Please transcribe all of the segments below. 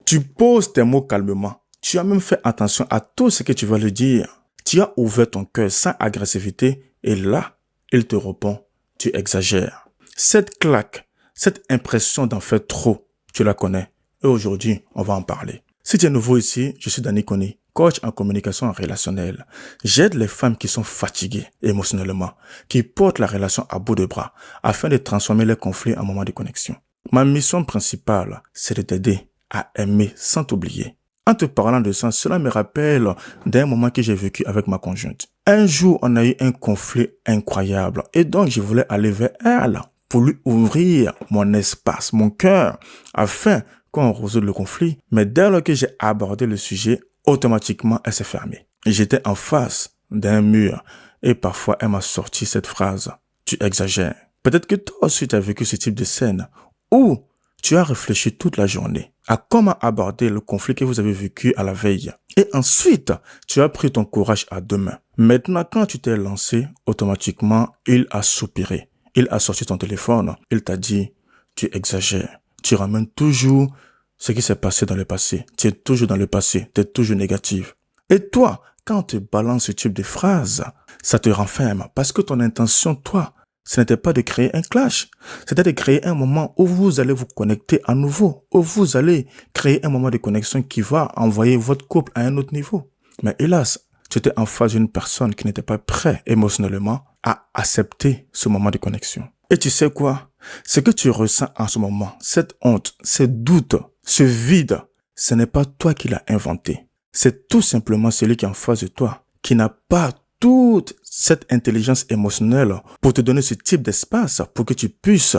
Tu poses tes mots calmement. Tu as même fait attention à tout ce que tu vas lui dire. Tu as ouvert ton cœur sans agressivité et là, il te répond, tu exagères. Cette claque, cette impression d'en faire trop, tu la connais. Et aujourd'hui, on va en parler. Si tu es nouveau ici, je suis Danny Koni, coach en communication relationnelle. J'aide les femmes qui sont fatiguées émotionnellement, qui portent la relation à bout de bras, afin de transformer les conflits en moments de connexion. Ma mission principale, c'est de t'aider à aimer sans t'oublier. En te parlant de ça, cela me rappelle d'un moment que j'ai vécu avec ma conjointe. Un jour, on a eu un conflit incroyable et donc je voulais aller vers elle pour lui ouvrir mon espace, mon cœur, afin qu'on résolve le conflit. Mais dès lors que j'ai abordé le sujet, automatiquement, elle s'est fermée. J'étais en face d'un mur et parfois elle m'a sorti cette phrase. Tu exagères. Peut-être que toi aussi tu as vécu ce type de scène où tu as réfléchi toute la journée à comment aborder le conflit que vous avez vécu à la veille. Et ensuite, tu as pris ton courage à deux mains. Maintenant, quand tu t'es lancé, automatiquement, il a soupiré. Il a sorti ton téléphone. Il t'a dit, tu exagères. Tu ramènes toujours ce qui s'est passé dans le passé. Tu es toujours dans le passé. Tu es toujours négatif. Et toi, quand tu balances ce type de phrase, ça te renferme parce que ton intention, toi, ce n'était pas de créer un clash, c'était de créer un moment où vous allez vous connecter à nouveau, où vous allez créer un moment de connexion qui va envoyer votre couple à un autre niveau. Mais hélas, tu étais en face d'une personne qui n'était pas prête émotionnellement à accepter ce moment de connexion. Et tu sais quoi? Ce que tu ressens en ce moment, cette honte, ces doutes, ce vide, ce n'est pas toi qui l'as inventé. C'est tout simplement celui qui est en face de toi, qui n'a pas toute cette intelligence émotionnelle pour te donner ce type d'espace pour que tu puisses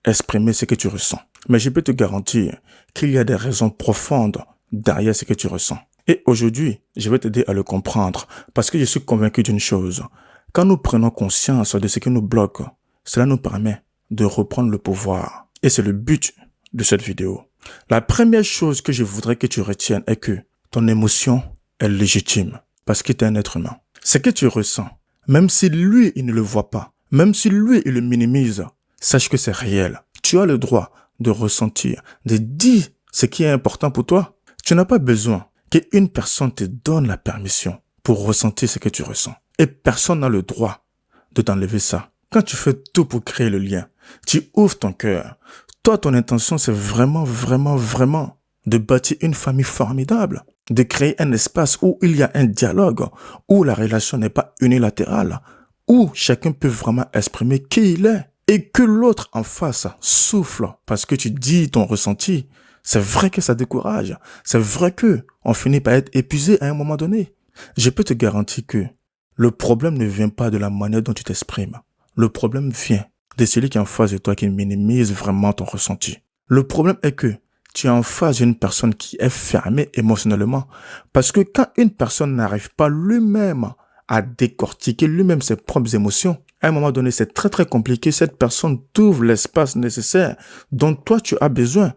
exprimer ce que tu ressens. Mais je peux te garantir qu'il y a des raisons profondes derrière ce que tu ressens. Et aujourd'hui, je vais t'aider à le comprendre parce que je suis convaincu d'une chose. Quand nous prenons conscience de ce qui nous bloque, cela nous permet de reprendre le pouvoir. Et c'est le but de cette vidéo. La première chose que je voudrais que tu retiennes est que ton émotion est légitime parce que tu es un être humain. Ce que tu ressens, même si lui, il ne le voit pas, même si lui, il le minimise, sache que c'est réel. Tu as le droit de ressentir, de dire ce qui est important pour toi. Tu n'as pas besoin qu'une personne te donne la permission pour ressentir ce que tu ressens. Et personne n'a le droit de t'enlever ça. Quand tu fais tout pour créer le lien, tu ouvres ton cœur. Toi, ton intention, c'est vraiment de bâtir une famille formidable, de créer un espace où il y a un dialogue, où la relation n'est pas unilatérale, où chacun peut vraiment exprimer qui il est et que l'autre en face souffle parce que tu dis ton ressenti. C'est vrai que ça décourage. C'est vrai que on finit par être épuisé à un moment donné. Je peux te garantir que le problème ne vient pas de la manière dont tu t'exprimes. Le problème vient de celui qui est en face de toi qui minimise vraiment ton ressenti. Le problème est que tu es en face d'une personne qui est fermée émotionnellement. Parce que quand une personne n'arrive pas lui-même à décortiquer lui-même ses propres émotions, à un moment donné, c'est très compliqué. Cette personne t'ouvre l'espace nécessaire dont toi tu as besoin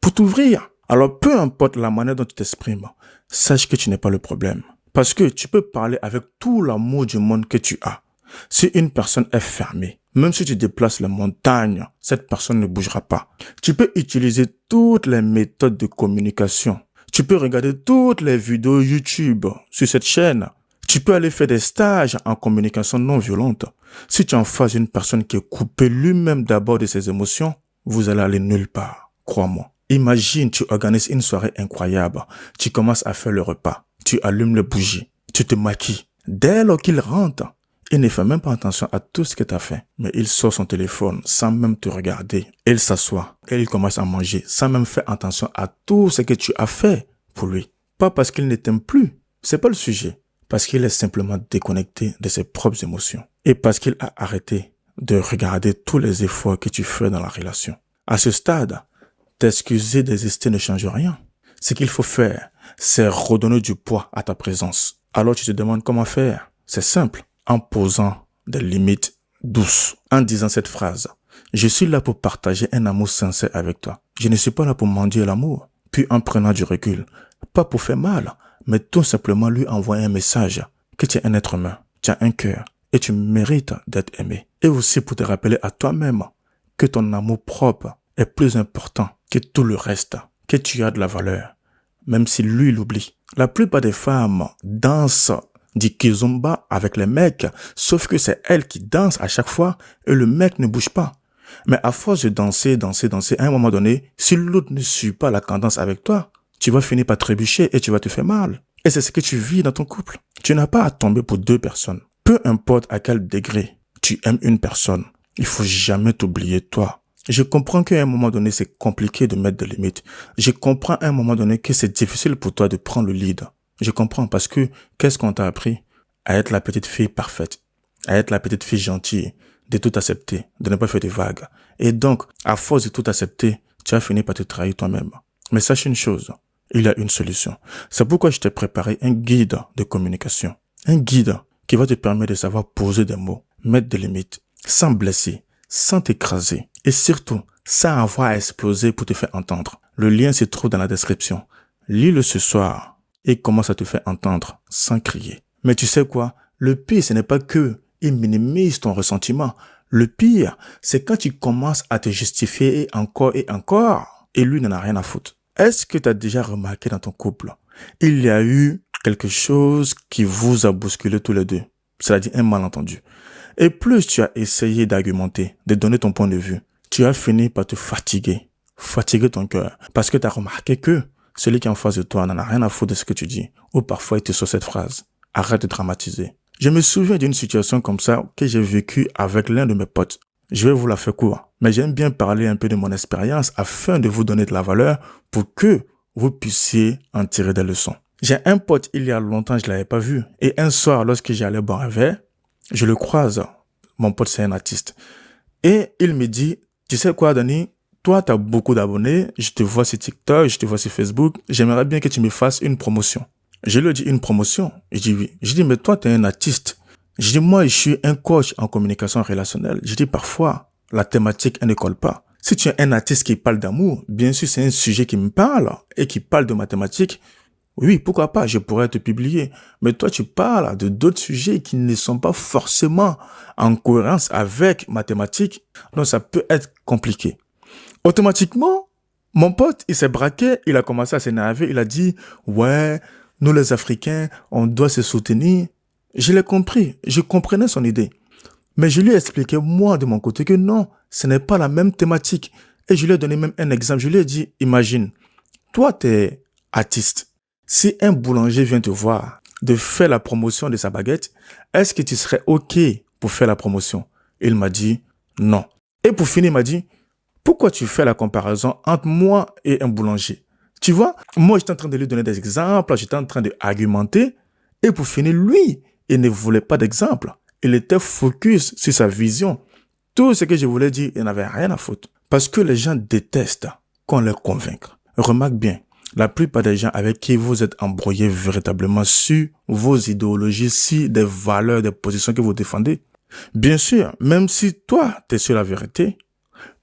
pour t'ouvrir. Alors, peu importe la manière dont tu t'exprimes, sache que tu n'es pas le problème. Parce que tu peux parler avec tout l'amour du monde que tu as. Si une personne est fermée, même si tu déplaces les montagnes, cette personne ne bougera pas. Tu peux utiliser toutes les méthodes de communication. Tu peux regarder toutes les vidéos YouTube sur cette chaîne. Tu peux aller faire des stages en communication non violente. Si tu es en face d'une personne qui est coupée lui-même d'abord de ses émotions, vous allez aller nulle part. Crois-moi. Imagine, tu organises une soirée incroyable. Tu commences à faire le repas. Tu allumes les bougies. Tu te maquilles. Dès lors qu'il rentre, il ne fait même pas attention à tout ce que tu as fait. Mais il sort son téléphone sans même te regarder. Il s'assoit et il commence à manger sans même faire attention à tout ce que tu as fait pour lui. Pas parce qu'il ne t'aime plus. C'est pas le sujet. Parce qu'il est simplement déconnecté de ses propres émotions. Et parce qu'il a arrêté de regarder tous les efforts que tu fais dans la relation. À ce stade, t'excuser d'exister ne change rien. Ce qu'il faut faire, c'est redonner du poids à ta présence. Alors tu te demandes comment faire. C'est simple. En posant des limites douces, en disant cette phrase. Je suis là pour partager un amour sincère avec toi. Je ne suis pas là pour mendier l'amour. Puis en prenant du recul, pas pour faire mal, mais tout simplement lui envoyer un message que tu es un être humain, tu as un cœur et tu mérites d'être aimé. Et aussi pour te rappeler à toi-même que ton amour propre est plus important que tout le reste. que tu as de la valeur, même si lui l'oublie. La plupart des femmes dansent du kizomba avec les mecs, sauf que c'est elle qui danse à chaque fois et le mec ne bouge pas. Mais à force de danser, à un moment donné, si l'autre ne suit pas la cadence avec toi, tu vas finir par trébucher et tu vas te faire mal. Et c'est ce que tu vis dans ton couple. Tu n'as pas à tomber pour deux personnes. Peu importe à quel degré tu aimes une personne, il faut jamais t'oublier toi. Je comprends qu'à un moment donné, c'est compliqué de mettre des limites. Je comprends à un moment donné que c'est difficile pour toi de prendre le lead. Je comprends parce que qu'est-ce qu'on t'a appris? À être la petite fille parfaite, à être la petite fille gentille, de tout accepter, de ne pas faire de vagues. Et donc, à force de tout accepter, tu as fini par te trahir toi-même. Mais sache une chose, il y a une solution. C'est pourquoi je t'ai préparé un guide de communication. Un guide qui va te permettre de savoir poser des mots, mettre des limites, sans blesser, sans t'écraser et surtout sans avoir à exploser pour te faire entendre. Le lien se trouve dans la description. Lis-le ce soir et commence à te faire entendre sans crier. Mais tu sais quoi? Le pire, ce n'est pas que il minimise ton ressentiment. Le pire, c'est quand tu commences à te justifier et encore, et lui n'en a rien à foutre. Est-ce que tu as déjà remarqué dans ton couple, il y a eu quelque chose qui vous a bousculé tous les deux, c'est-à-dire un malentendu. Et plus tu as essayé d'argumenter, de donner ton point de vue, tu as fini par te fatiguer ton cœur, parce que tu as remarqué que celui qui est en face de toi n'en a rien à foutre de ce que tu dis, ou parfois il te sort cette phrase. Arrête de dramatiser. Je me souviens d'une situation comme ça que j'ai vécue avec l'un de mes potes. Je vais vous la faire court, mais j'aime bien parler un peu de mon expérience afin de vous donner de la valeur pour que vous puissiez en tirer des leçons. J'ai un pote, il y a longtemps, je l'avais pas vu. Et un soir, lorsque j'allais boire un verre, je le croise. Mon pote, c'est un artiste. Et il me dit, tu sais quoi, Dani? Toi, tu as beaucoup d'abonnés. Je te vois sur TikTok, je te vois sur Facebook. J'aimerais bien que tu me fasses une promotion. Je lui dis une promotion. Je dis oui. Je dis, mais toi, tu es un artiste. Je dis, moi, je suis un coach en communication relationnelle. Je dis, parfois, la thématique, elle ne colle pas. Si tu es un artiste qui parle d'amour, bien sûr, c'est un sujet qui me parle et qui parle de mathématiques. Oui, pourquoi pas, je pourrais te publier. Mais toi, tu parles de d'autres sujets qui ne sont pas forcément en cohérence avec mathématiques. Donc, ça peut être compliqué. Automatiquement, mon pote, il s'est braqué, il a commencé à s'énerver, il a dit, ouais, nous les Africains, on doit se soutenir. Je l'ai compris, je comprenais son idée. Mais je lui ai expliqué, moi, de mon côté, que non, ce n'est pas la même thématique. Et je lui ai donné même un exemple. Je lui ai dit, imagine, toi, tu es artiste. Si un boulanger vient te voir de faire la promotion de sa baguette, est-ce que tu serais OK pour faire la promotion? Il m'a dit non. Et pour finir, il m'a dit, pourquoi tu fais la comparaison entre moi et un boulanger? Tu vois, moi, j'étais en train de lui donner des exemples, j'étais en train d'argumenter. Et pour finir, lui, il ne voulait pas d'exemple. Il était focus sur sa vision. Tout ce que je voulais dire, il n'avait rien à foutre. Parce que les gens détestent qu'on les convainque. Remarque bien, la plupart des gens avec qui vous êtes embrouillés véritablement sur vos idéologies, sur des valeurs, des positions que vous défendez, bien sûr, même si toi, tu es sur la vérité,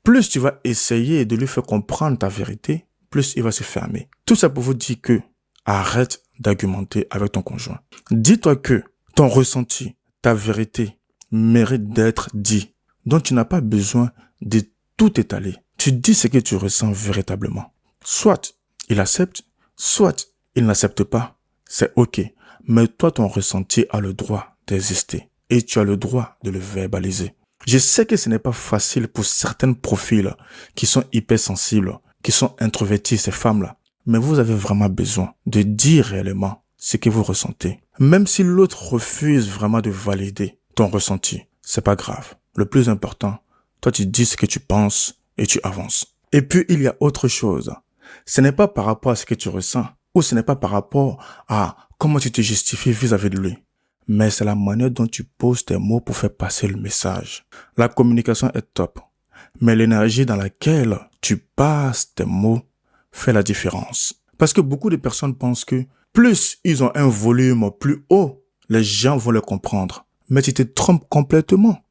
plus tu vas essayer de lui faire comprendre ta vérité, plus il va se fermer. Tout ça pour vous dire que arrête d'argumenter avec ton conjoint. Dis-toi que ton ressenti, ta vérité mérite d'être dit. Donc tu n'as pas besoin de tout étaler. Tu dis ce que tu ressens véritablement. Soit il accepte, soit il n'accepte pas. C'est OK. Mais toi, ton ressenti a le droit d'exister. Et tu as le droit de le verbaliser. Je sais que ce n'est pas facile pour certains profils qui sont hypersensibles, qui sont introvertis, ces femmes-là. Mais vous avez vraiment besoin de dire réellement ce que vous ressentez. Même si l'autre refuse vraiment de valider ton ressenti, c'est pas grave. Le plus important, toi tu dis ce que tu penses et tu avances. Et puis il y a autre chose. Ce n'est pas par rapport à ce que tu ressens ou ce n'est pas par rapport à comment tu te justifies vis-à-vis de lui. Mais c'est la manière dont tu poses tes mots pour faire passer le message. La communication est top. Mais l'énergie dans laquelle tu passes tes mots fait la différence. Parce que beaucoup de personnes pensent que plus ils ont un volume plus haut, les gens vont le comprendre. Mais tu te trompes complètement.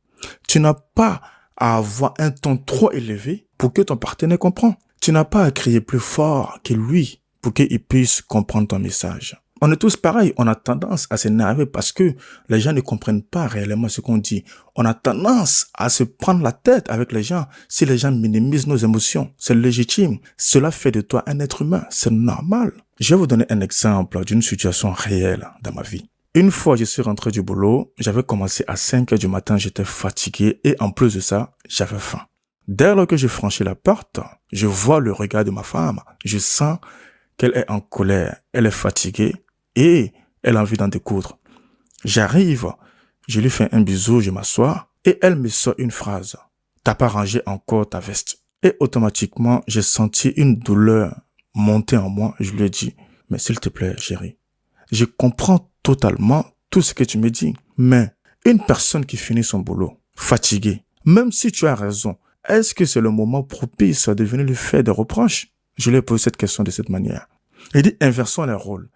Tu n'as pas à avoir un ton trop élevé pour que ton partenaire comprenne. Tu n'as pas à crier plus fort que lui pour qu'il puisse comprendre ton message. On est tous pareils, on a tendance à s'énerver parce que les gens ne comprennent pas réellement ce qu'on dit. On a tendance à se prendre la tête avec les gens si les gens minimisent nos émotions. C'est légitime. Cela fait de toi un être humain. C'est normal. Je vais vous donner un exemple d'une situation réelle dans ma vie. Une fois, je suis rentré du boulot, j'avais commencé à 5 heures du matin, j'étais fatigué et en plus de ça, j'avais faim. Dès lors que je franchis la porte, je vois le regard de ma femme. Je sens qu'elle est en colère, elle est fatiguée et elle a envie d'en découdre. J'arrive, je lui fais un bisou, je m'assois et elle me sort une phrase. T'as pas rangé encore ta veste. Et automatiquement, j'ai senti une douleur monter en moi. Je lui ai dit, mais s'il te plaît, chérie, je comprends totalement tout ce que tu me dis. Mais une personne qui finit son boulot, fatiguée, même si tu as raison, est-ce que c'est le moment propice de venir lui faire des reproches? Je lui ai posé cette question de cette manière. Il dit, inversons les rôles.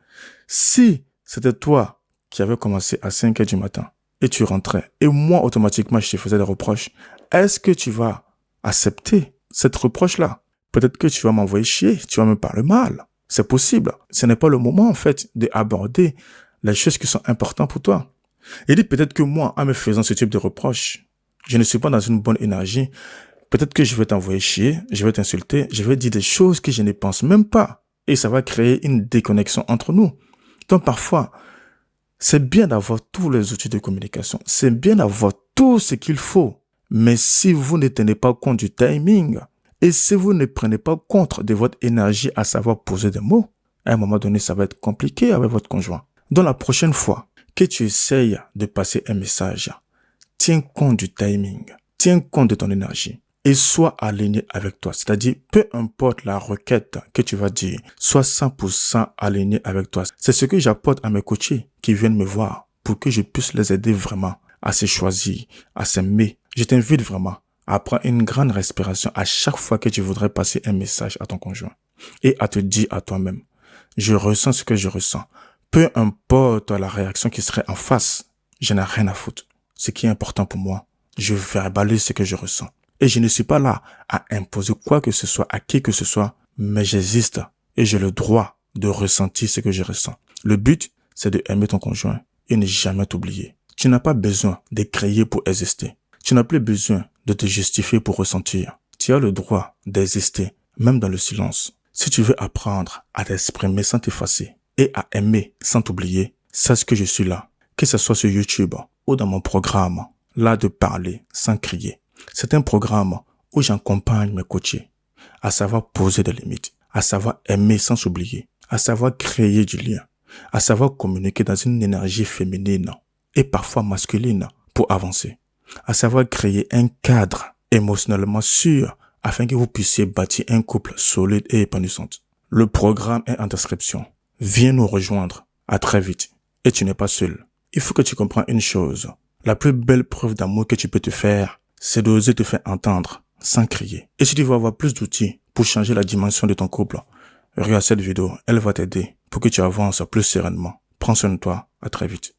Si c'était toi qui avais commencé à 5 heures du matin et tu rentrais et moi, automatiquement, je te faisais des reproches, est-ce que tu vas accepter cette reproche-là? Peut-être que tu vas m'envoyer chier, tu vas me parler mal. C'est possible. Ce n'est pas le moment, en fait, d'aborder les choses qui sont importantes pour toi. Il dit peut-être que moi, en me faisant ce type de reproches, je ne suis pas dans une bonne énergie. Peut-être que je vais t'envoyer chier, je vais t'insulter, je vais dire des choses que je ne pense même pas. Et ça va créer une déconnexion entre nous. Donc parfois, c'est bien d'avoir tous les outils de communication. C'est bien d'avoir tout ce qu'il faut. Mais si vous ne tenez pas compte du timing, et si vous ne prenez pas compte de votre énergie à savoir poser des mots, à un moment donné, ça va être compliqué avec votre conjoint. Donc la prochaine fois que tu essayes de passer un message, tiens compte du timing, tiens compte de ton énergie et sois aligné avec toi. C'est-à-dire, peu importe la requête que tu vas dire, sois 100% aligné avec toi. C'est ce que j'apporte à mes coachés qui viennent me voir pour que je puisse les aider vraiment à se choisir, à s'aimer. Je t'invite vraiment à prendre une grande respiration à chaque fois que tu voudrais passer un message à ton conjoint et à te dire à toi-même, je ressens ce que je ressens. Peu importe la réaction qui serait en face, je n'ai rien à foutre. Ce qui est important pour moi, je verbalise ce que je ressens. Et je ne suis pas là à imposer quoi que ce soit à qui que ce soit, mais j'existe et j'ai le droit de ressentir ce que je ressens. Le but, c'est de aimer ton conjoint et ne jamais t'oublier. Tu n'as pas besoin de crier pour exister. Tu n'as plus besoin de te justifier pour ressentir. Tu as le droit d'exister, même dans le silence. Si tu veux apprendre à t'exprimer sans t'effacer et à aimer sans t'oublier, sache que je suis là. Que ce soit sur YouTube ou dans mon programme, là de parler sans crier. C'est un programme où j'accompagne mes coachés à savoir poser des limites, à savoir aimer sans s'oublier, à savoir créer du lien, à savoir communiquer dans une énergie féminine et parfois masculine pour avancer, à savoir créer un cadre émotionnellement sûr afin que vous puissiez bâtir un couple solide et épanouissant. Le programme est en description. Viens nous rejoindre. À très vite. Et tu n'es pas seul. Il faut que tu comprennes une chose. La plus belle preuve d'amour que tu peux te faire, c'est d'oser te faire entendre sans crier. Et si tu veux avoir plus d'outils pour changer la dimension de ton couple, regarde cette vidéo. Elle va t'aider pour que tu avances plus sereinement. Prends soin de toi. À très vite.